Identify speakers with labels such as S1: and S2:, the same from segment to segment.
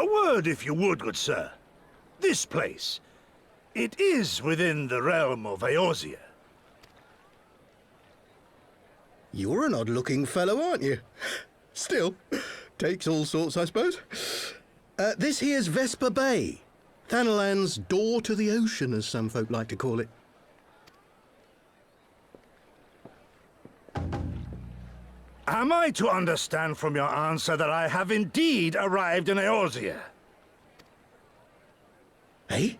S1: A word, if you would, good sir. This place, it is within the realm of Eorzea.
S2: You're an odd-looking fellow, aren't you? Still, takes all sorts, I suppose. This here's Vesper Bay. Thanalan's door to the ocean, as some folk like to call it.
S1: Am I to understand from your answer that I have indeed arrived in Eorzea?
S2: Eh?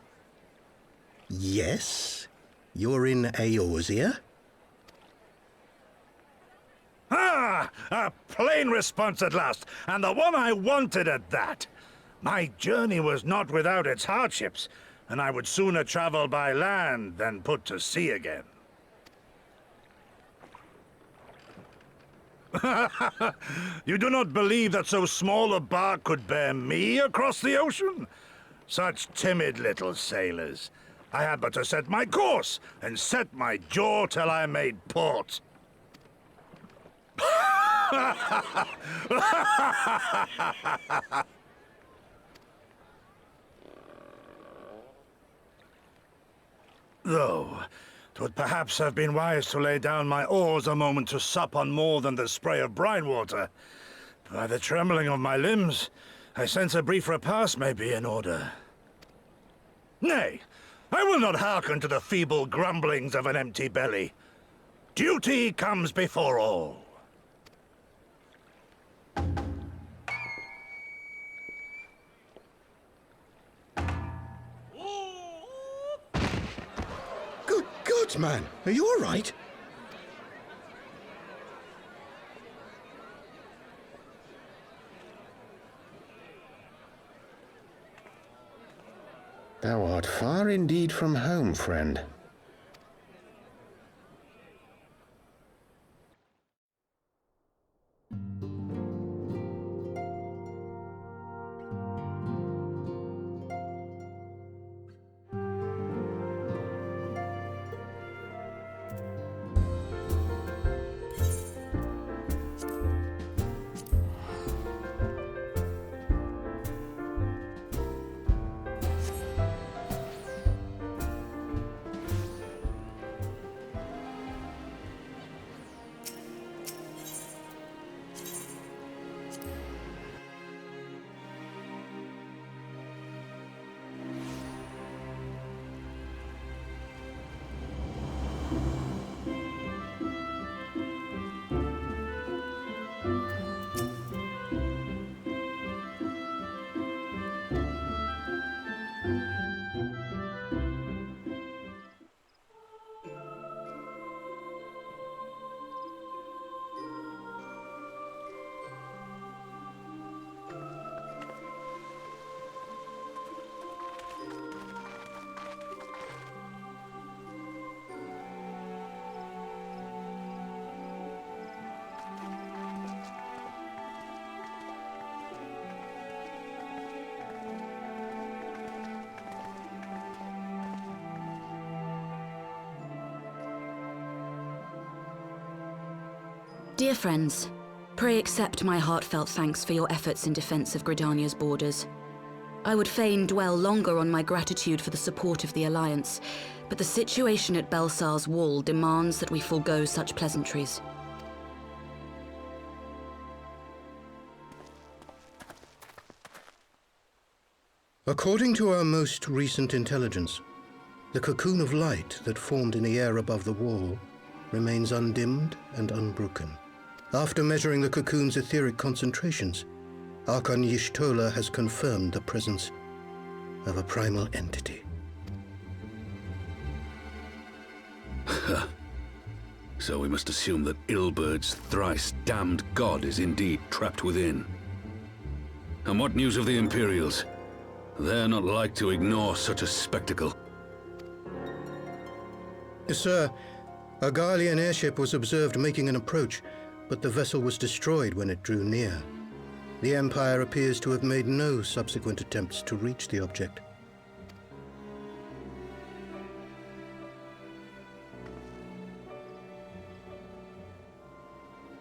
S2: Yes, you're in Eorzea.
S1: Ah! A plain response at last, and the one I wanted at that. My journey was not without its hardships, and I would sooner travel by land than put to sea again. You do not believe that so small a bark could bear me across the ocean? Such timid little sailors. I had but to set my course and set my jaw till I made port. Though, 'twould perhaps have been wise to lay down my oars a moment to sup on more than the spray of brine water. By the trembling of my limbs, I sense a brief repast may be in order. Nay, I will not hearken to the feeble grumblings of an empty belly. Duty comes before all.
S2: Good God, man! Are you all right?
S3: Thou art far indeed from home, friend.
S4: Dear friends, pray accept my heartfelt thanks for your efforts in defense of Gridania's borders. I would fain dwell longer on my gratitude for the support of the Alliance, but the situation at Belsar's wall demands that we forego such pleasantries.
S2: According to our most recent intelligence, the cocoon of light that formed in the air above the wall remains undimmed and unbroken. After measuring the cocoon's etheric concentrations, Archon Y'shtola has confirmed the presence of a primal entity.
S5: So we must assume that Ilbert's thrice-damned god is indeed trapped within. And what news of the Imperials? They're not like to ignore such a spectacle.
S2: Sir, a Garlean airship was observed making an approach, but the vessel was destroyed when it drew near. The Empire appears to have made no subsequent attempts to reach the object.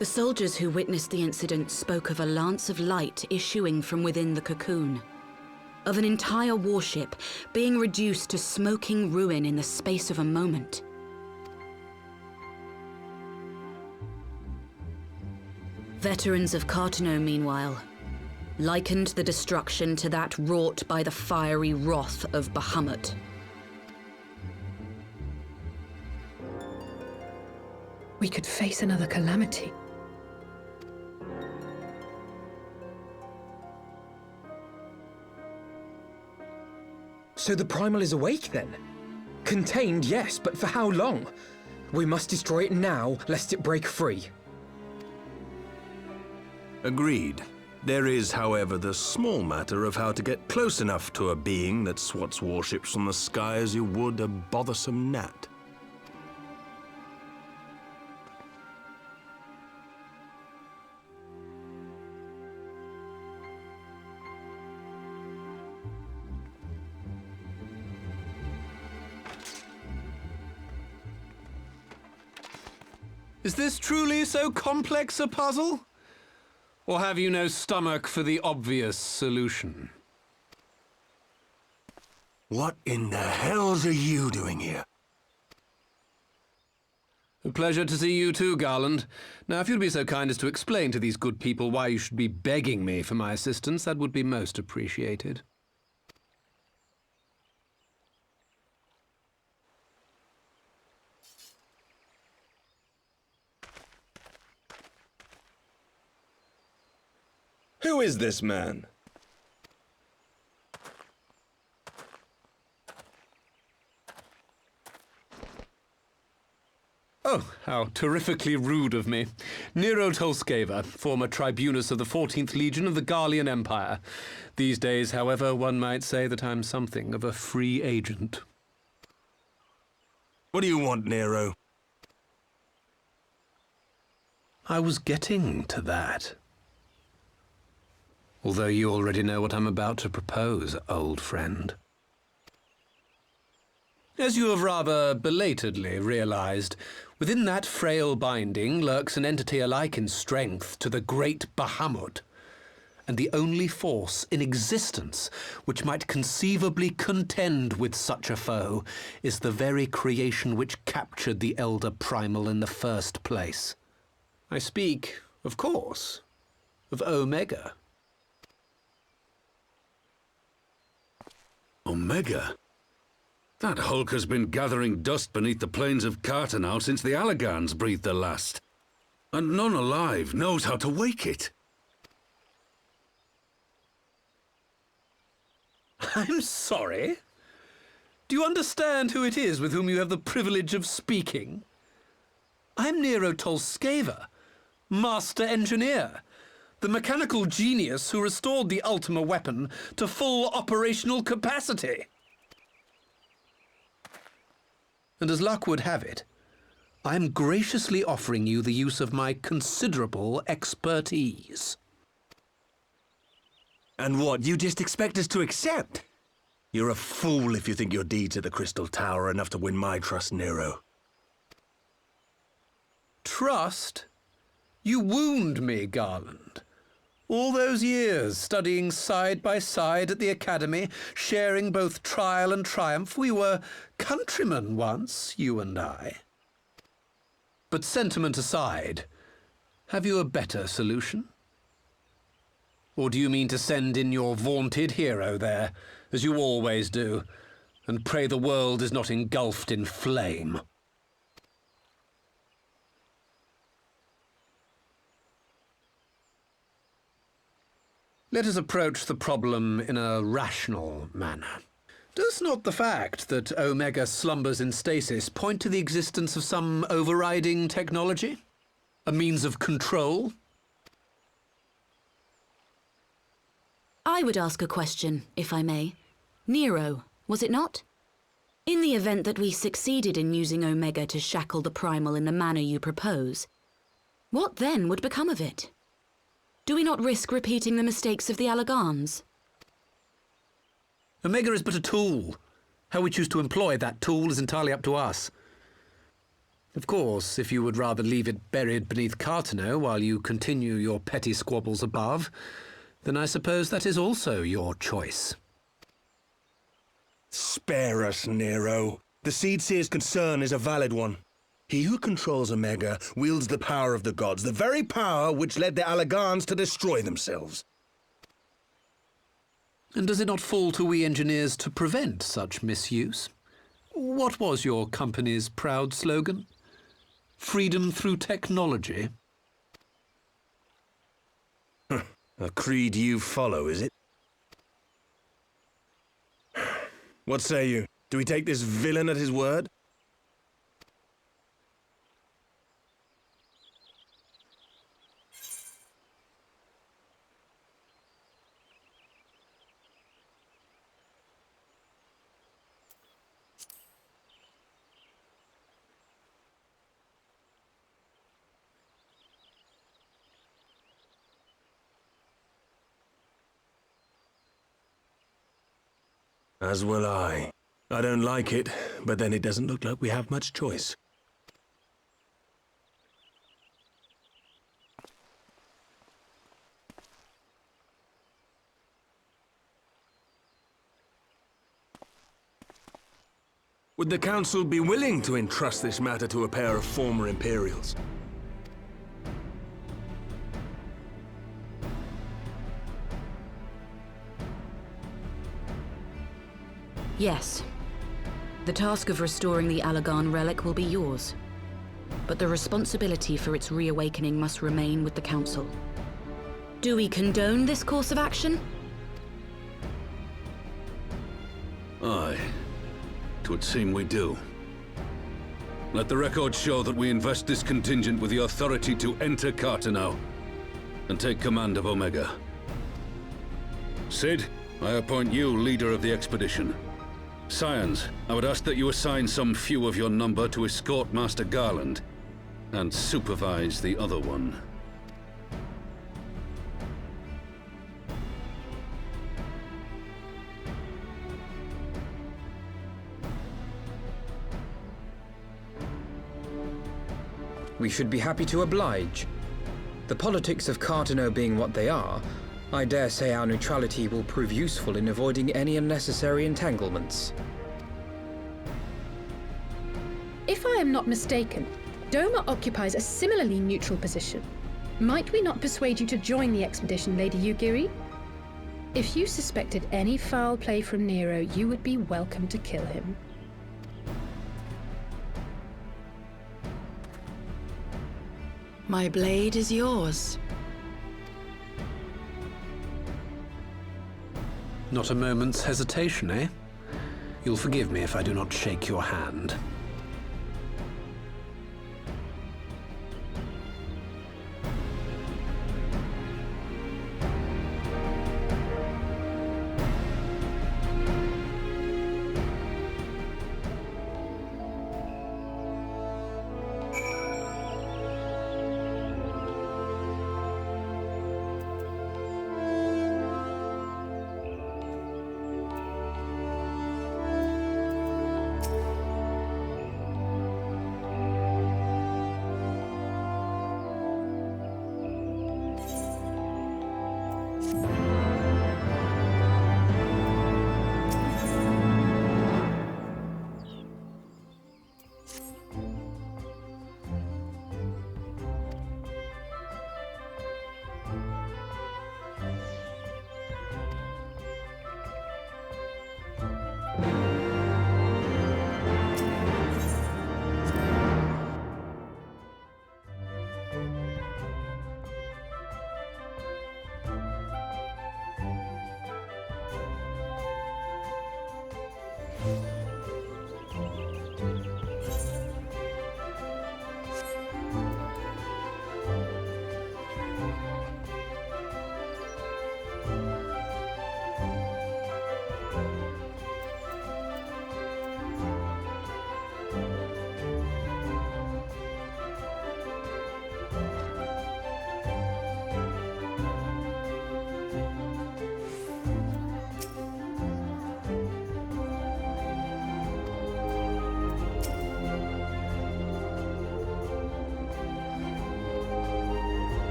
S4: The soldiers who witnessed the incident spoke of a lance of light issuing from within the cocoon. of an entire warship being reduced to smoking ruin in the space of a moment. Veterans of Carteneau, meanwhile, likened the destruction to that wrought by the fiery wrath of Bahamut.
S6: We could face another calamity.
S7: So the Primal is awake then? Contained, yes, but for how long? We must destroy it now, lest it break free.
S8: Agreed. There is, however, the small matter of how to get close enough to a being that swats warships from the sky as you would a bothersome gnat.
S9: Is this truly so complex a puzzle? Or have you no stomach for the obvious solution?
S8: What in the hells are you doing here?
S9: A pleasure to see you too, Garland. Now, if you'd be so kind as to explain to these good people why you should be begging me for my assistance, that would be most appreciated.
S10: Who is this man?
S9: Oh, how terrifically rude of me. Nero Scaeva, former tribunus of the 14th Legion of the Garlean Empire. These days, however, one might say that I'm something of a free agent.
S8: What do you want, Nero?
S9: I was getting to that. Although you already know what I'm about to propose, old friend. As you have rather belatedly realized, within that frail binding lurks an entity alike in strength to the great Bahamut, and the only force in existence which might conceivably contend with such a foe is the very creation which captured the Elder Primal in the first place. I speak, of course, of Omega.
S5: Omega? That hulk has been gathering dust beneath the plains of Carteneau since the Allagans breathed their last. And none alive knows how to wake it.
S9: I'm sorry? Do you understand who it is with whom you have the privilege of speaking? I'm Nero Scaeva, Master Engineer, the mechanical genius who restored the Ultima weapon to full operational capacity. And as luck would have it, I'm graciously offering you the use of my considerable expertise.
S8: And what, you just expect us to accept? You're a fool if you think your deeds at the Crystal Tower are enough to win my trust, Nero.
S9: Trust? You wound me, Garland. All those years, studying side by side at the Academy, sharing both trial and triumph, we were countrymen once, you and I. But sentiment aside, have you a better solution? Or do you mean to send in your vaunted hero there, as you always do, and pray the world is not engulfed in flame? Let us approach the problem in a rational manner. Does not the fact that Omega slumbers in stasis point to the existence of some overriding technology? A means of control?
S4: I would ask a question, if I may. Nero, was it not? In the event that we succeeded in using Omega to shackle the Primal in the manner you propose, what then would become of it? Do we not risk repeating the mistakes of the Allagans?
S9: Omega is but a tool. How we choose to employ that tool is entirely up to us. Of course, if you would rather leave it buried beneath Carteneau while you continue your petty squabbles above, then I suppose that is also your choice.
S8: Spare us, Nero. The Seedseer's concern is a valid one. He who controls Omega wields the power of the gods, the very power which led the Allagans to destroy themselves.
S9: And does it not fall to we engineers to prevent such misuse? What was your company's proud slogan? Freedom through technology?
S8: A creed you follow, is it? What say you? Do we take this villain at his word? As will I. I don't like it, but then it doesn't look like we have much choice. Would the Council be willing to entrust this matter to a pair of former Imperials?
S4: Yes. The task of restoring the Allagan relic will be yours. But the responsibility for its reawakening must remain with the Council. Do we condone this course of action?
S5: Aye. 'Twould seem we do. Let the record show that we invest this contingent with the authority to enter Carteneau and take command of Omega. Sid, I appoint you leader of the expedition. Scions, I would ask that you assign some few of your number to escort Master Garland and supervise the other one.
S7: We should be happy to oblige. The politics of Carteneau being what they are, I dare say our neutrality will prove useful in avoiding any unnecessary entanglements.
S6: If I am not mistaken, Doma occupies a similarly neutral position. Might we not persuade you to join the expedition, Lady Yugiri? If you suspected any foul play from Nero, you would be welcome to kill him.
S4: My blade is yours.
S9: Not a moment's hesitation, eh? You'll forgive me if I do not shake your hand.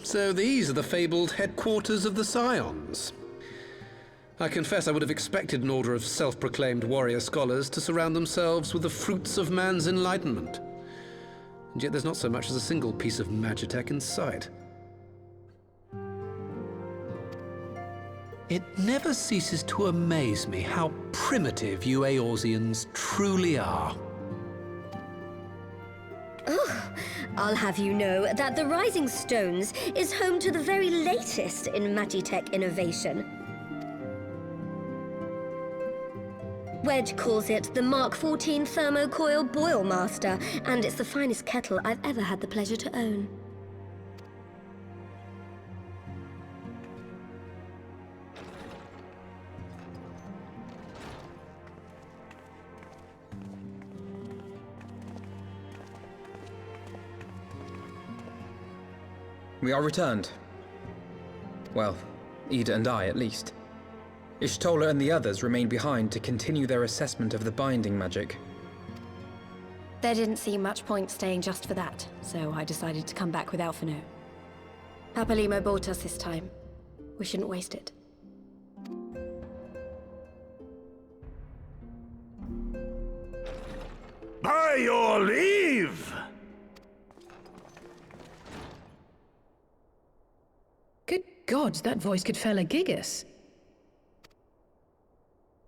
S9: So these are the fabled headquarters of the Scions. I confess I would have expected an order of self-proclaimed warrior scholars to surround themselves with the fruits of man's enlightenment. And yet there's not so much as a single piece of magitech in sight. It never ceases to amaze me how primitive you Eorzeans truly are.
S10: Oh, I'll have you know that the Rising Stones is home to the very latest in magitech innovation. Wedge calls it the Mark 14 Thermocoil Boil Master, and it's the finest kettle I've ever had the pleasure to own.
S7: We are returned. Well, Ida and I, at least. Ishtola and the others remained behind to continue their assessment of the binding magic.
S10: There didn't seem much point staying just for that, so I decided to come back with Alphino. Papalymo bought us this time. We shouldn't waste it.
S1: By your leave!
S6: Good gods, that voice could fell a gigas.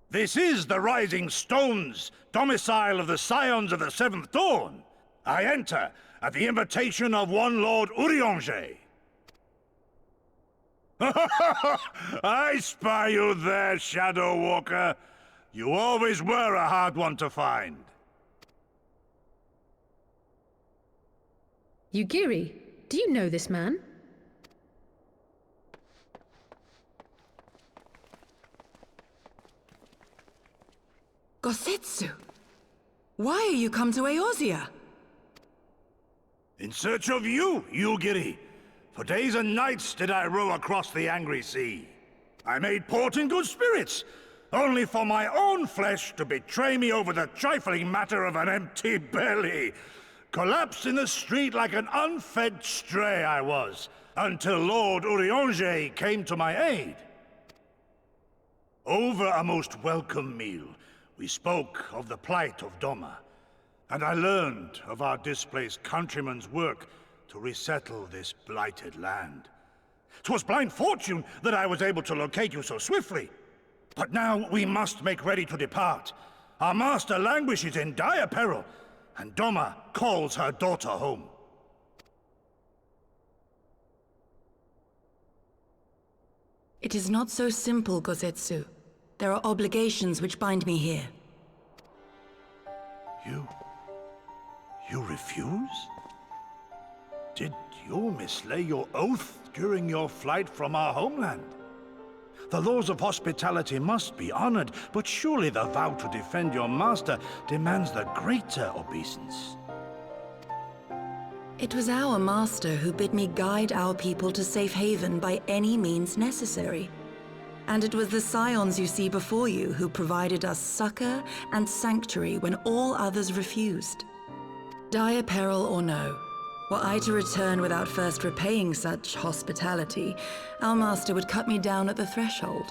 S1: This is the Rising Stones, domicile of the Scions of the Seventh Dawn. I enter at the invitation of one Lord Urianger. I spy you there, Shadow Walker. You always were a hard one to find.
S6: Yugiri, do you know this man?
S11: Gosetsu, why are you come to Eorzea?
S1: In search of you, Yugiri. For days and nights did I row across the angry sea. I made port in good spirits, only for my own flesh to betray me over the trifling matter of an empty belly. Collapsed in the street like an unfed stray I was, until Lord Urianger came to my aid. Over a most welcome meal, we spoke of the plight of Doma, and I learned of our displaced countrymen's work to resettle this blighted land. 'Twas blind fortune that I was able to locate you so swiftly. But now we must make ready to depart. Our master languishes in dire peril, and Doma calls her daughter home.
S11: It is not so simple, Gosetsu. There are obligations which bind me here.
S1: You refuse? Did you mislay your oath during your flight from our homeland? The laws of hospitality must be honored, but surely the vow to defend your master demands the greater obeisance.
S11: It was our master who bid me guide our people to safe haven by any means necessary. And it was the Scions you see before you who provided us succor and sanctuary when all others refused. Dire peril or no, were I to return without first repaying such hospitality, our master would cut me down at the threshold.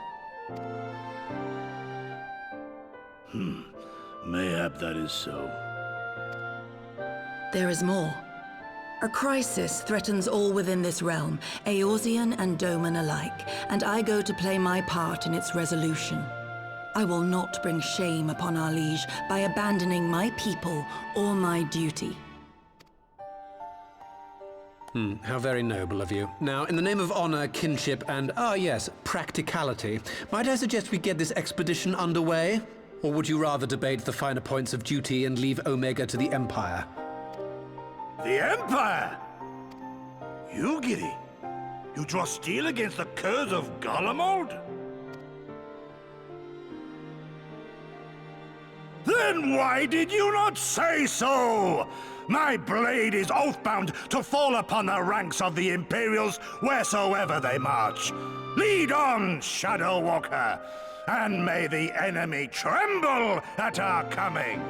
S1: Mayhap that is so.
S11: There is more. A crisis threatens all within this realm, Eorzean and Doman alike, and I go to play my part in its resolution. I will not bring shame upon our liege by abandoning my people or my duty.
S9: How very noble of you. Now, in the name of honor, kinship, and, yes, practicality, might I suggest we get this expedition underway? Or would you rather debate the finer points of duty and leave Omega to the Empire?
S1: The Empire? Yugiri, you draw steel against the curse of Garlemald? Then why did you not say so? My blade is oath-bound to fall upon the ranks of the Imperials wheresoever they march. Lead on, Shadow Walker, and may the enemy tremble at our coming.